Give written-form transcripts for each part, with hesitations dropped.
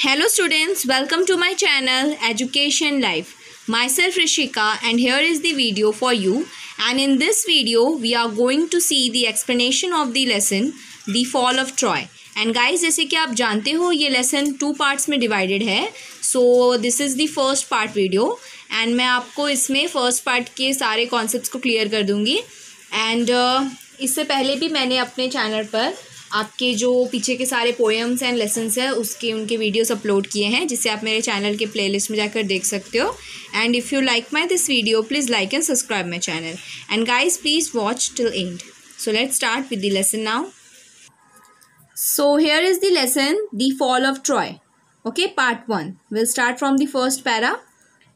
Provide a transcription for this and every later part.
Hello students, welcome to my channel Education Life. Myself Rishika and here is the video for you, and in this video we are going to see the explanation of the lesson The Fall of Troy. And guys, जैसे कि आप जानते हो ये lesson 2 parts में divided है. So this is the first part video and मैं आपको इसमें फर्स्ट पार्ट के सारे कॉन्सेप्ट्स को क्लियर कर दूँगी. एंड इससे पहले भी मैंने अपने चैनल पर आपके जो पीछे के सारे पोएम्स एंड लेसन्स हैं उनके वीडियोस अपलोड किए हैं, जिसे आप मेरे चैनल के प्लेलिस्ट में जाकर देख सकते हो. And if you like my this video please like and subscribe my channel. And guys please watch till and. So let's start with the lesson now. So here is the lesson, The Fall of Troy. Okay, part 1. We'll start from the first para.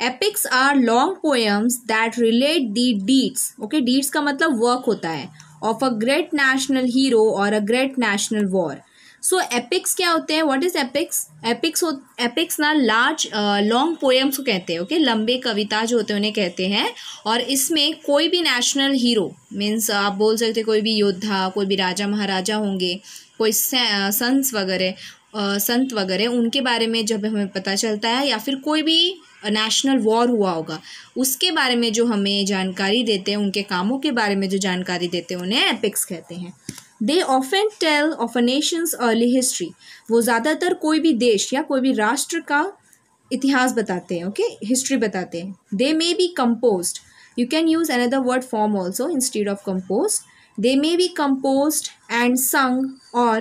Epics are long poems that relate the deeds. Okay, deeds का मतलब work होता है. Of a great national hero or a great national war. So epics क्या होते हैं? What is epics? Epics ना large long poems को कहते हैं. Okay, लंबे कविता जो होते हैं उन्हें कहते हैं. और इसमें कोई भी national hero means आप बोल सकते हैं कोई भी योद्धा, कोई भी राजा महाराजा होंगे, कोई संत वगैरह उनके बारे में जब हमें पता चलता है, या फिर कोई भी नेशनल वॉर हुआ होगा उसके बारे में जो हमें जानकारी देते हैं, उनके कामों के बारे में जो जानकारी देते हैं उन्हें एपिक्स कहते हैं. They often tell of a nations early history. वो ज़्यादातर कोई भी देश या कोई भी राष्ट्र का इतिहास बताते हैं. ओके, हिस्ट्री बताते हैं. They may be composed. You can use another word form also instead of composed. They may be composed and sung or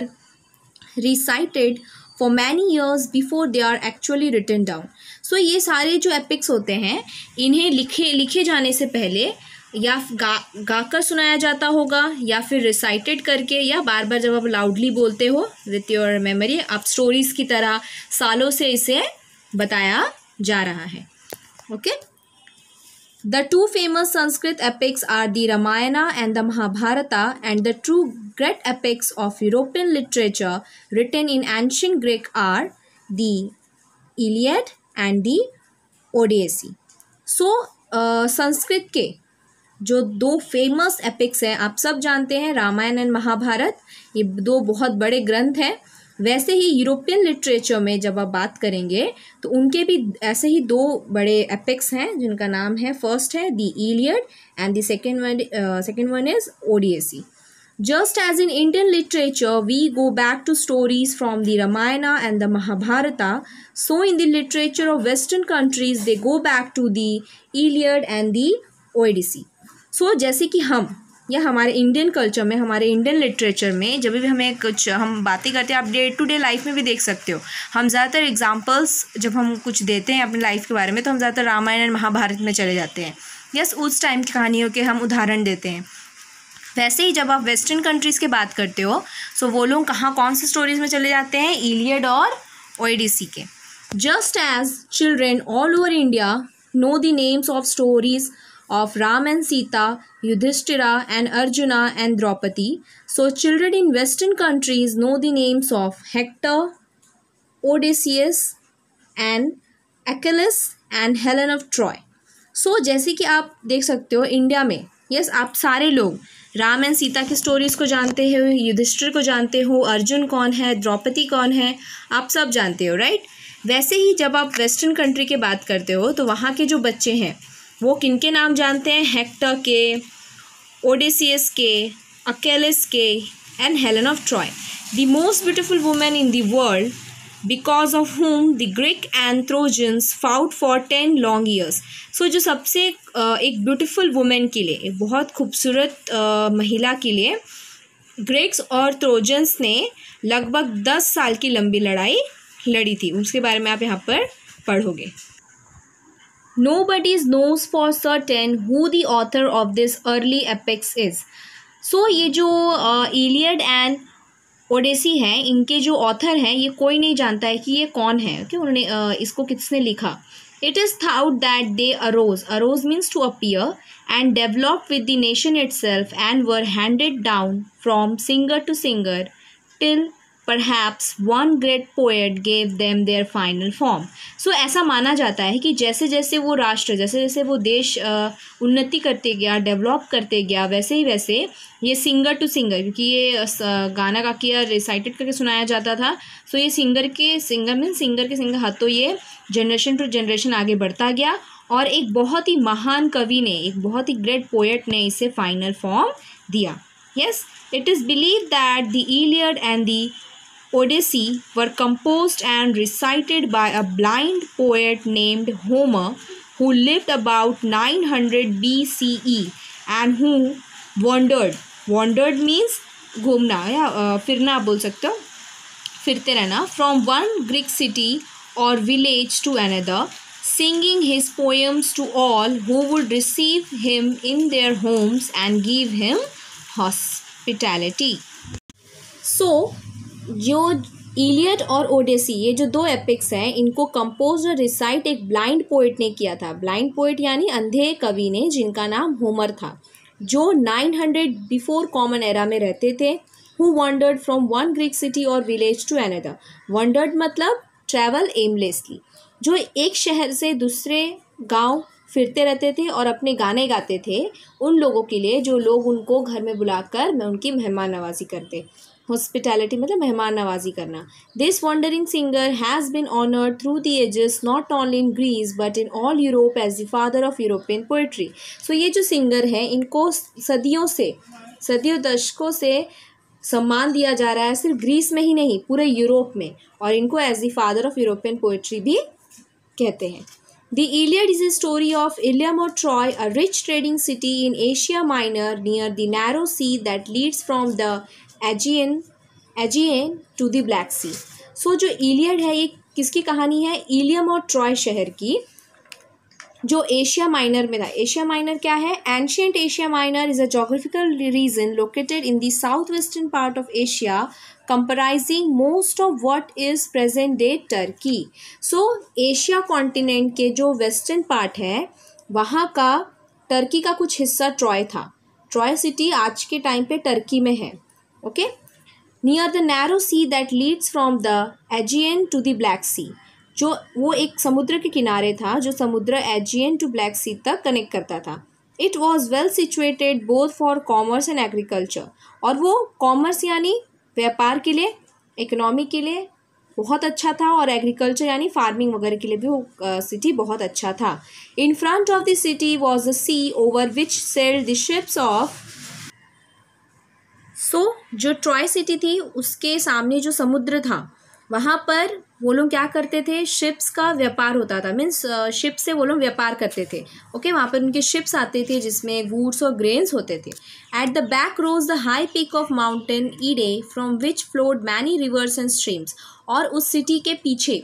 recited for many years before they are actually written down. So ये सारे जो epics होते हैं इन्हें लिखे जाने से पहले या गाकर सुनाया जाता होगा, या फिर recited करके, या बार बार जब आप loudly बोलते हो with your memory, आप stories की तरह सालों से इसे बताया जा रहा है. Okay? The two famous Sanskrit epics are the Ramayana and the Mahabharata, and the true great epics of European literature written in ancient Greek are the Iliad and the Odyssey. So, Sanskrit के जो 2 famous epics हैं आप सब जानते हैं, Ramayan and Mahabharat. ये 2 बहुत बड़े ग्रंथ हैं. वैसे ही यूरोपियन लिटरेचर में जब आप बात करेंगे तो उनके भी ऐसे ही 2 बड़े एपिक्स हैं जिनका नाम है, फर्स्ट है the Iliad and the second one is Odyssey. Just as in Indian literature we go back to stories from the Ramayana and the Mahabharata, so in the literature of western countries they go back to the Iliad and the Odyssey. So जैसे कि हम या हमारे Indian culture में, हमारे Indian literature में जब भी हमें कुछ हम बातें करते हैं, आप डे टू डे लाइफ में भी देख सकते हो, हम ज़्यादातर एग्जांपल्स जब हम कुछ देते हैं अपनी लाइफ के बारे में तो हम ज़्यादातर रामायण और महाभारत में चले जाते हैं. यस, उस टाइम की कहानियों के हम उदाहरण देते हैं. वैसे ही जब आप वेस्टर्न कंट्रीज़ की बात करते हो सो वो लोग कौन सी स्टोरीज़ में चले जाते हैं? इलियड और ओडिसी के. Just as children all over India know the names of stories of Ram and Sita, Yudhishthira and Arjuna and Draupadi, so children in Western countries know the names of Hector, Odysseus and Achilles and Helen of Troy. So जैसे कि आप देख सकते हो India में, yes, आप सारे लोग राम एंड सीता की स्टोरीज़ को जानते हो, युधिष्ठिर को जानते हो, अर्जुन कौन है, द्रौपदी कौन है, आप सब जानते हो, राइट. वैसे ही जब आप वेस्टर्न कंट्री की बात करते हो तो वहाँ के जो बच्चे हैं वो किनके नाम जानते हैं? हेक्टर के, ओडिसियस के, अकेलिस के and Helen of Troy, the most beautiful women in the world, because of whom the Greek and Trojans fought for 10 long years. So जो सबसे एक ब्यूटिफुल वुमेन के लिए, एक बहुत खूबसूरत महिला के लिए ग्रीक्स और ट्रोजन्स ने लगभग 10 साल की लंबी लड़ाई लड़ी थी. उसके बारे में आप यहाँ पर पढ़ोगे. Nobody knows for certain who the author of this early epics is. So ये जो इलियड एंड ओडेसी हैं, इनके जो ऑथर हैं ये कोई नहीं जानता है कि ये कौन है, कि उन्होंने इसको किसने लिखा. It is thought that they arose means to appear and developed with the nation itself and were handed down from singer to singer till perhaps one great poet gave them their final form. So ऐसा माना जाता है कि जैसे जैसे वो राष्ट्र, जैसे जैसे वो देश उन्नति करते गया, डेवलप करते गया, वैसे ही वैसे ये सिंगर टू सिंगर, क्योंकि ये गाना गा के रिसाइटेड करके सुनाया जाता था, सो ये सिंगर के सिंगर हाथों ये जनरेशन टू जनरेशन आगे बढ़ता गया और एक बहुत ही महान कवि ने, एक बहुत ही ग्रेट पोएट ने इसे फाइनल फॉर्म दिया. Yes, it is believed that the Iliad and the Odyssey were composed and recited by a blind poet named Homer, who lived about 900 BCE and who wandered. Wandered means घूमना या फिरना बोल सकते हो, फिरते रहना. From one Greek city or village to another, singing his poems to all who would receive him in their homes and give him hospitality. So जो Iliad और ओडेसी, ये जो दो एपिक्स हैं, इनको कंपोज और रिसाइट एक ब्लाइंड पोइट ने किया था. ब्लाइंड पोइट यानी अंधे कवि ने, जिनका नाम होमर था, जो 900 बिफोर कॉमन एरा में रहते थे. Who wandered from one Greek city और विलेज टू अनदर. वंडर्ड मतलब ट्रैवल एमलेसली, जो एक शहर से दूसरे गांव फिरते रहते थे और अपने गाने गाते थे उन लोगों के लिए जो लोग उनको घर में बुलाकर उनकी मेहमान नवाजी करते. हॉस्पिटैलिटी मतलब मेहमान नवाजी करना. This wandering singer has been honoured through the ages not only in Greece but in all Europe as the father of European poetry. So ये जो सिंगर है, इनको सदियों दशकों से सम्मान दिया जा रहा है, सिर्फ ग्रीस में ही नहीं पूरे यूरोप में, और इनको as the father of European poetry भी कहते हैं. The Iliad is a story of Ilium or Troy, a rich trading city in Asia Minor near the narrow sea that leads from the Aegean to the Black Sea. So जो Iliad है ये किसकी कहानी है? Ilium और Troy शहर की, जो एशिया माइनर में था. एशिया माइनर क्या है? Ancient Asia minor is a geographical region located in the south western part of Asia comprising most of what is present day Turkey. So Asia continent के जो western part है, वहाँ का Turkey का कुछ हिस्सा ट्रॉय था. ट्रॉय सिटी आज के टाइम पे टर्की में है. Okay. Near the narrow sea that leads from the Aegean to the Black Sea. जो वो एक समुद्र के किनारे था, जो समुद्र एजियन टू ब्लैक सी तक कनेक्ट करता था. It was well situated both for commerce and agriculture. और वो कॉमर्स यानी व्यापार के लिए, इकोनॉमी के लिए बहुत अच्छा था, और एग्रीकल्चर यानी फार्मिंग वगैरह के लिए भी वो सिटी बहुत अच्छा था. In front of the city was the sea over which sailed the ships of. So जो ट्रॉय सिटी थी उसके सामने जो समुद्र था, वहाँ पर वो लोग क्या करते थे? शिप्स का व्यापार होता था. मीन्स शिप से वो लोग व्यापार करते थे. ओके. वहाँ पर उनके शिप्स आते थे जिसमें वुड्स और ग्रेन्स होते थे. At the back rose the high peak of mountain Ida from which flowed many rivers and streams. और उस सिटी के पीछे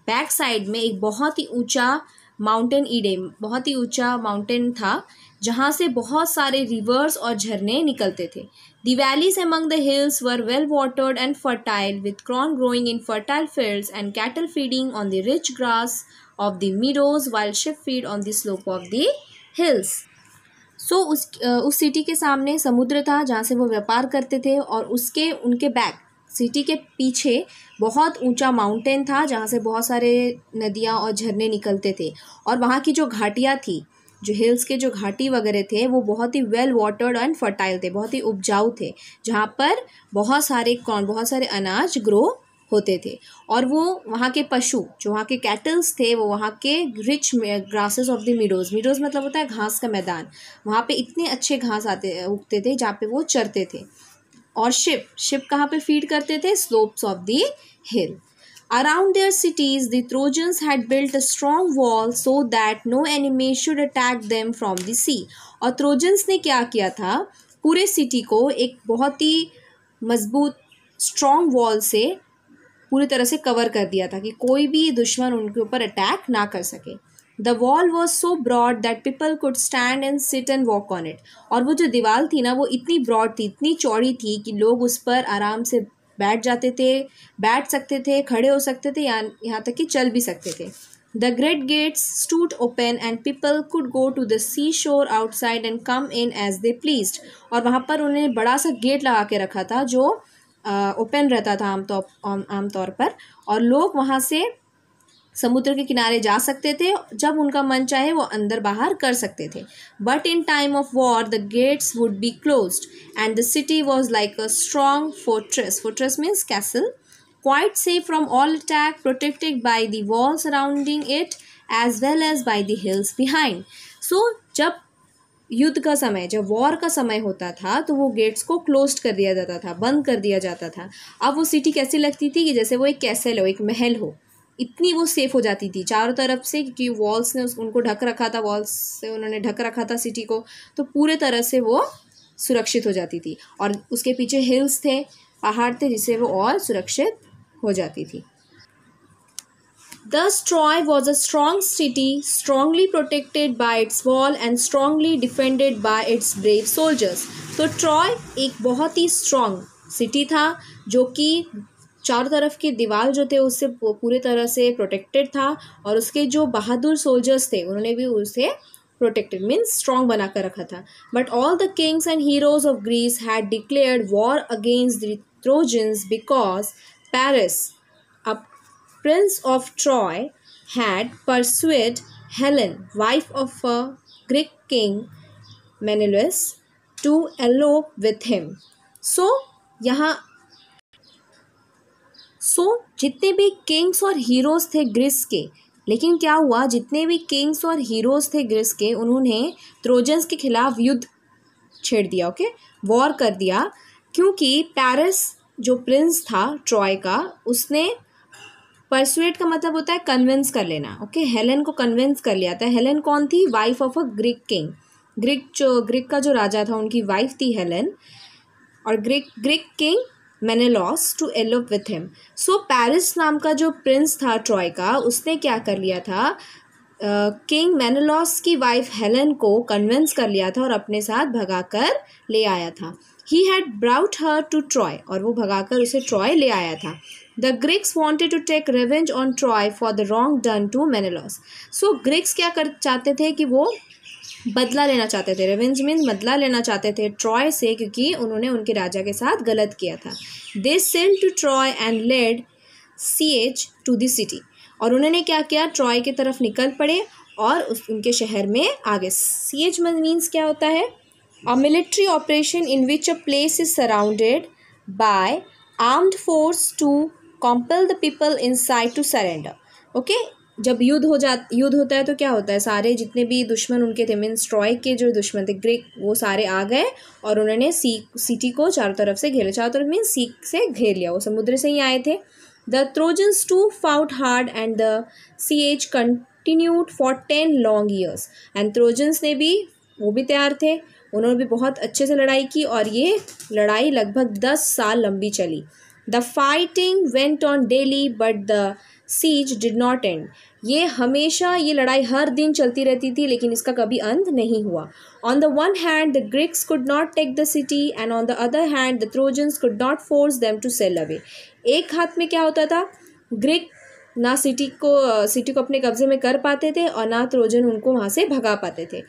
बैक साइड में एक बहुत ही ऊंचा माउंटेन ईडे, बहुत ही ऊंचा माउंटेन था, जहाँ से बहुत सारे रिवर्स और झरने निकलते थे. The valleys among the hills were well watered and fertile, with corn growing in fertile fields and cattle feeding on the rich grass of the meadows, while sheep feed on the slope of the hills. So उस city के सामने समुद्र था जहाँ से वो व्यापार करते थे, और उनके बैक सिटी के पीछे बहुत ऊंचा माउंटेन था जहाँ से बहुत सारे नदियाँ और झरने निकलते थे. और वहाँ की जो घाटियाँ थी, जो हिल्स के जो घाटी वगैरह थे, वो बहुत ही वेल वाटर्ड एंड फर्टाइल थे, बहुत ही उपजाऊ थे, जहाँ पर बहुत सारे अनाज ग्रो होते थे. और वो वहाँ के पशु, जो वहाँ के कैटल्स थे, वो वहाँ के rich grasses of the meadows. Meadows मतलब होता है घास का मैदान. वहाँ पे इतने अच्छे घास उगते थे जहाँ पे वो चरते थे. और शिप कहाँ पे फीड करते थे? Slopes of the hill. Around their cities, the Trojans had built a strong wall so that no enemy should attack them from the sea. और ट्रोजन्स ने क्या किया था? पूरे सिटी को एक बहुत ही मजबूत स्ट्रॉन्ग वॉल से पूरी तरह से कवर कर दिया था कि कोई भी दुश्मन उनके ऊपर अटैक ना कर सके. The wall was so broad that people could stand and sit and walk on it. और वो जो दीवार थी ना, वो इतनी ब्रॉड थी, इतनी चौड़ी थी कि लोग उस पर आराम से बैठ सकते थे, खड़े हो सकते थे, यहाँ तक कि चल भी सकते थे. The great gates stood open and people could go to the seashore outside and come in as they pleased. और वहाँ पर उन्होंने बड़ा सा गेट लगा के रखा था जो ओपन रहता था आमतौर पर, और लोग वहाँ से समुद्र के किनारे जा सकते थे, जब उनका मन चाहे वो अंदर बाहर कर सकते थे. But in time of war the gates would be closed end the city was like a strong fortress. Fortress means castle, quite safe from all attack, protected by the wall surrounding it as well as by the hills behind. So जब युद्ध का समय, जब war का समय होता था तो वो गेट्स को क्लोज कर दिया जाता था, बंद कर दिया जाता था. अब वो सिटी कैसी लगती थी कि जैसे वो एक कैसल हो, एक महल हो, इतनी वो सेफ हो जाती थी चारों तरफ से, क्योंकि वॉल्स ने उनको ढक रखा था, वॉल्स से उन्होंने ढक रखा था सिटी को, तो पूरे तरह से वो सुरक्षित हो जाती थी. और उसके पीछे हिल्स थे, पहाड़ थे, जिससे वो और सुरक्षित हो जाती थी. Thus Troy was a strong city, strongly protected by its wall and strongly defended by its brave soldiers. तो ट्रॉय एक बहुत ही स्ट्रॉन्ग सिटी था, जो कि चारों तरफ की दीवार जो थे उससे पूरी तरह से प्रोटेक्टेड था, और उसके जो बहादुर सोल्जर्स थे उन्होंने भी उसे प्रोटेक्टेड मीन्स स्ट्रॉन्ग बना कर रखा था. But all the kings and heroes of Greece had declared war against the Trojans because Paris, a prince of Troy, had persuaded Helen, wife of a Greek king Menelaus, to elope with him. So जितने भी Kings और heroes थे Greece के, लेकिन क्या हुआ, जितने भी किंग्स और हीरोज थे ग्रीस के, उन्होंने ट्रोजन्स के खिलाफ युद्ध छेड़ दिया. ओके, वॉर कर दिया, क्योंकि पेरिस जो प्रिंस था ट्रॉय का, उसने परसुएट का मतलब होता है कन्विंस कर लेना. ओके, हेलेन को कन्विंस कर लिया था. हेलेन कौन थी? Wife of a Greek king. Greek का जो राजा था उनकी वाइफ थी हेलेन, और Greek king Menelaus to elope with him. So Paris नाम का जो प्रिंस था ट्रॉय का, उसने क्या कर लिया था, किंग मेनेलॉस की वाइफ हेलेन को कन्विंस कर लिया था और अपने साथ भगाकर ले आया था. He had brought her to Troy, और वो भगाकर उसे ट्रॉय ले आया था. The Greeks wanted to take revenge on Troy for the wrong done to Menelaus. So Greeks क्या चाहते थे कि वो बदला लेना चाहते थे. रेवेंज मीन्स बदला लेना चाहते थे ट्रॉय से, क्योंकि उन्होंने उनके राजा के साथ गलत किया था. They sailed to Troy and laid siege to the city. और उन्होंने क्या किया, ट्रॉय की तरफ निकल पड़े और उनके शहर में आ गए. siege मीन्स क्या होता है? A military operation in which a place is surrounded by armed force to compel the people inside to surrender. Okay? जब युद्ध होता है तो क्या होता है, सारे जितने भी दुश्मन उनके थे, मीन्स ट्रॉय के जो दुश्मन थे ग्रीक, वो सारे आ गए और उन्होंने सिटी को चारों तरफ से घेरा. चारों तरफ मीन्स सी से घेर लिया, वो समुद्र से ही आए थे. The Trojans too fought hard and the siege continued for 10 long years. And Trojans ने भी, वो भी तैयार थे, उन्होंने भी बहुत अच्छे से लड़ाई की, और ये लड़ाई लगभग 10 साल लंबी चली. The fighting went on daily but the siege did not end. ये हमेशा, ये लड़ाई हर दिन चलती रहती थी, लेकिन इसका कभी अंत नहीं हुआ. On the one hand the Greeks could not take the city and on the other hand the Trojans could not force them to sail away. एक हाथ में क्या होता था, ग्रीक ना सिटी को अपने कब्जे में कर पाते थे, और ना ट्रोजन उनको वहाँ से भगा पाते थे.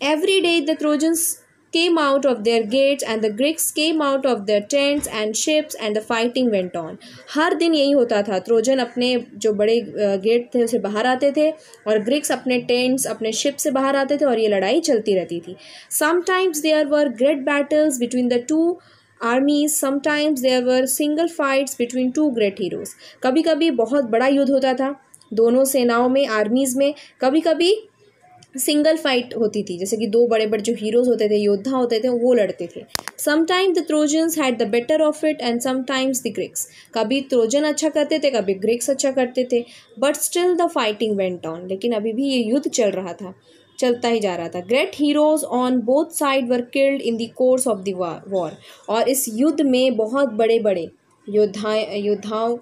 Every day the trojans came out of their gates and the Greeks came out of their tents and ships and the fighting went on. हर दिन यही होता था, ट्रोजन अपने जो बड़े गेट थे उसे बाहर आते थे, और ग्रीक्स अपने टेंट्स, अपने शिप से बाहर आते थे, और ये लड़ाई चलती रहती थी. Sometimes there were great battles between the two armies, sometimes there were single fights between two great heroes. कभी कभी बहुत बड़ा युद्ध होता था दोनों सेनाओं में, आर्मीज़ में. कभी कभी सिंगल फाइट होती थी, जैसे कि दो बड़े बड़े जो हीरोज होते थे, योद्धा होते थे, वो लड़ते थे. Sometimes the trojans had the better of it and sometimes the Greeks. कभी ट्रोजन अच्छा करते थे, कभी ग्रीक्स अच्छा करते थे. But still the fighting went on. लेकिन अभी भी ये युद्ध चलता ही जा रहा था. Great heroes on both side were killed in the course of the war. और इस युद्ध में बहुत बड़े बड़े योद्धाओं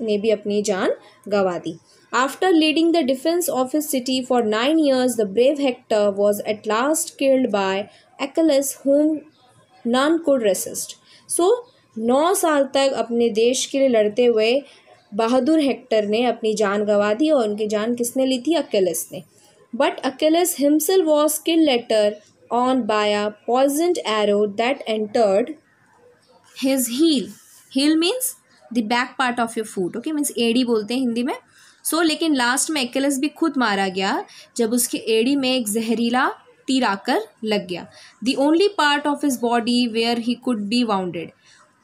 ने भी अपनी जान गंवा दी. After leading the defense of his city for 9 years, the brave Hector was at last killed by Achilles, whom none could resist. So 9 साल तक अपने देश के लिए लड़ते हुए बहादुर हेक्टर ने अपनी जान गंवा दी, और उनकी जान किसने ली थी? अकेलेस ने. But Achilles himself was killed later on by a poisoned arrow that entered his heel. Hill means the back part of your foot, okay, means एड़ी बोलते हैं हिंदी में. सो लेकिन लास्ट में एक्किलस भी खुद मारा गया जब उसकी एड़ी में एक जहरीला तीर आकर लग गया. The only part of his body where he could be wounded.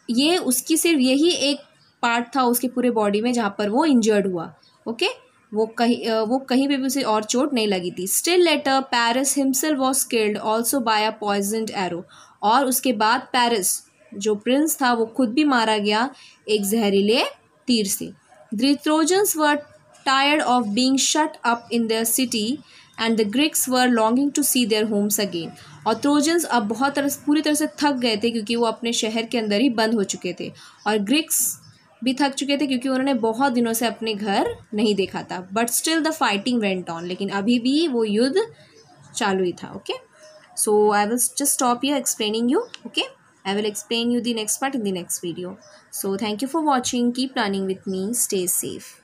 ये उसकी सिर्फ यही एक पार्ट था उसके पूरे बॉडी में जहाँ पर वो इंजर्ड हुआ, ओके. वो कहीं पे भी उसे और चोट नहीं लगी थी. Still later Paris himself was killed also by a poisoned arrow. और उसके बाद पेरिस जो प्रिंस था वो खुद भी मारा गया एक जहरीले तीर से. The Trojans were tired of being shut up in their city and the Greeks were longing to see their homes again. और ट्रोजन्स अब पूरी तरह से थक गए थे क्योंकि वो अपने शहर के अंदर ही बंद हो चुके थे. और ग्रीक्स भी थक चुके थे क्योंकि उन्होंने बहुत दिनों से अपने घर नहीं देखा था. But still the fighting went on. लेकिन अभी भी वो युद्ध चालू ही था, okay. So I will just stop here explaining you, okay. I will explain you the next part in the next video. So thank you for watching. Keep learning with me. Stay safe.